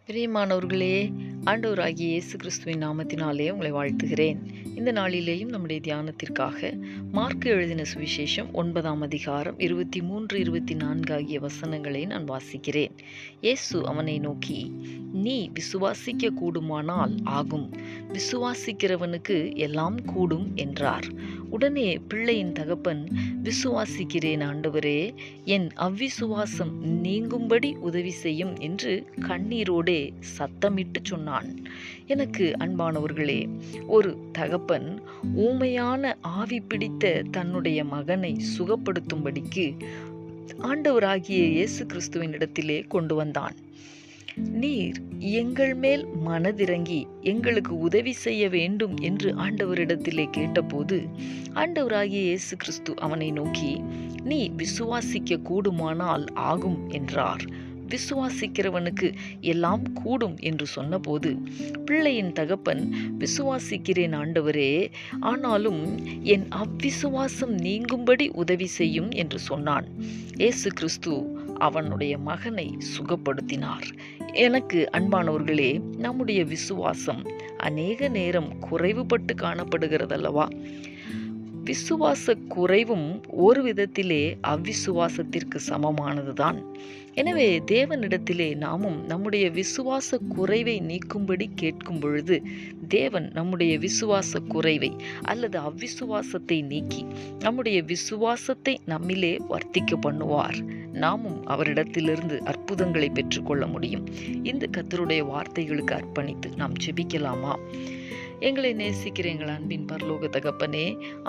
பிரியமானவர்களே, ஆண்டவராகிய இயேசு கிறிஸ்துவின் நாமத்தினாலே உங்களை வாழ்த்துகிறேன். இந்த நாளிலேயும் நம்முடைய தியானத்திற்காக மார்க்கு எழுதின சுவிசேஷம் 9ஆம் அதிகாரம் 23, 24 ஆகிய வசனங்களை நான் வாசிக்கிறேன். இயேசு அவனை நோக்கி, நீ விசுவாசிக்க கூடுமானால் ஆகும், விசுவாசிக்கிறவனுக்கு எல்லாம் கூடும் என்றார். உடனே பிள்ளையின் தகப்பன், விசுவாசிக்கிறேன் ஆண்டவரே, என் அவ்விசுவாசம் நீங்கும்படி உதவி செய்யும் என்று கண்ணீரோடே சத்தமிட்டு சொன்னான். எனக்கு அன்பானவர்களே, ஒரு தகப்பன் ஊமையான ஆவி பிடித்த தன்னுடைய மகனை சுகப்படுத்தும்படிக்கு ஆண்டவராகிய இயேசு கிறிஸ்துவின் இடத்திலே கொண்டு வந்தான். நீர் எங்கள் மேல் மனதிறங்கி எங்களுக்கு உதவி செய்ய வேண்டும் என்று ஆண்டவரிடத்திலே கேட்டபோது, ஆண்டவராகிய இயேசு கிறிஸ்து அவனை நோக்கி, நீ விசுவாசிக்க கூடுமானால் ஆகும் என்றார். விசுவாசிக்கிறவனுக்கு எல்லாம் கூடும் என்று சொன்னபோது, பிள்ளையின் தகப்பன், விசுவாசிக்கிறேன் ஆண்டவரே, ஆனாலும் என் அவ்விசுவாசம் நீங்கும்படி உதவி செய்யும் என்று சொன்னான். இயேசு கிறிஸ்து அவனுடைய மகனை சுகப்படுத்தினார். எனக்கு அன்பானவர்களே, நம்முடைய விசுவாசம் அநேக நேரம் குறைவுபட்டு காணப்படுகிறதல்லவா? விசுவாச குறைவும் ஒரு விதத்திலே அவ்விசுவாசத்திற்கு சமமானதுதான். எனவே தேவனிடத்திலே நாமும் நம்முடைய விசுவாச குறைவை நீக்கும்படி கேட்கும் பொழுது, தேவன் நம்முடைய விசுவாச குறைவை அல்லது அவ்விசுவாசத்தை நீக்கி நம்முடைய விசுவாசத்தை நம்மிலே வர்த்திக்க பண்ணுவார். நாமும் அவரிடத்திலிருந்து அற்புதங்களை பெற்றுக்கொள்ள முடியும். இந்த கர்த்தருடைய வார்த்தைகளுக்கு அர்ப்பணித்து நாம் ஜெபிக்கலாமா? எங்களை நேசிக்கிற எங்கள் அன்பின் பரலோக தகப்பனே,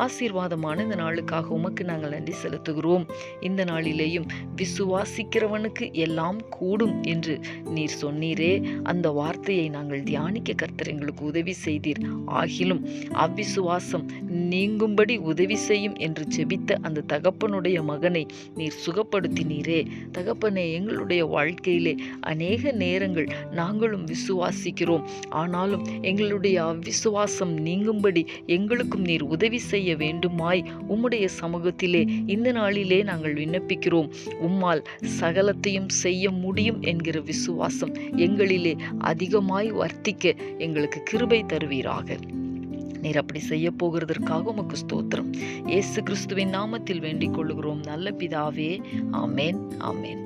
ஆசீர்வாதமான இந்த நாளுக்காக உமக்கு நாங்கள் நன்றி செலுத்துகிறோம். இந்த நாளிலேயும் விசுவாசிக்கிறவனுக்கு எல்லாம் கூடும் என்று நீர் சொன்னீரே, அந்த வார்த்தையை நாங்கள் தியானிக்க கர்த்தர் எங்களுக்கு உதவி செய்தீர். ஆகிலும் அவ்விசுவாசம் நீங்கும்படி உதவி செய்யும் என்று ஜெபித்த அந்த தகப்பனுடைய மகனை நீர் சுகப்படுத்தினீரே. தகப்பனே, எங்களுடைய வாழ்க்கையிலே அநேக நேரங்கள் நாங்களும் விசுவாசிக்கிறோம், ஆனாலும் எங்களுடைய விசுவாசம் நீங்கும்படி எங்களுக்கும் நீர் உதவி செய்ய வேண்டுமாய் உம்முடைய சமூகத்திலே இந்த நாளிலே நாங்கள் விண்ணப்பிக்கிறோம். உம்மால் சகலத்தையும் செய்ய முடியும் என்கிற விசுவாசம் எங்களிலே அதிகமாய் வர்த்திக்க எங்களுக்கு கிருபை தருவீராக. நீர் அப்படி செய்ய போகிறதற்காக உமக்கு ஸ்தோத்திரம். இயேசு கிறிஸ்துவின் நாமத்தில் வேண்டிக் கொள்ளுகிறோம் நல்ல பிதாவே. ஆமேன், ஆமேன்.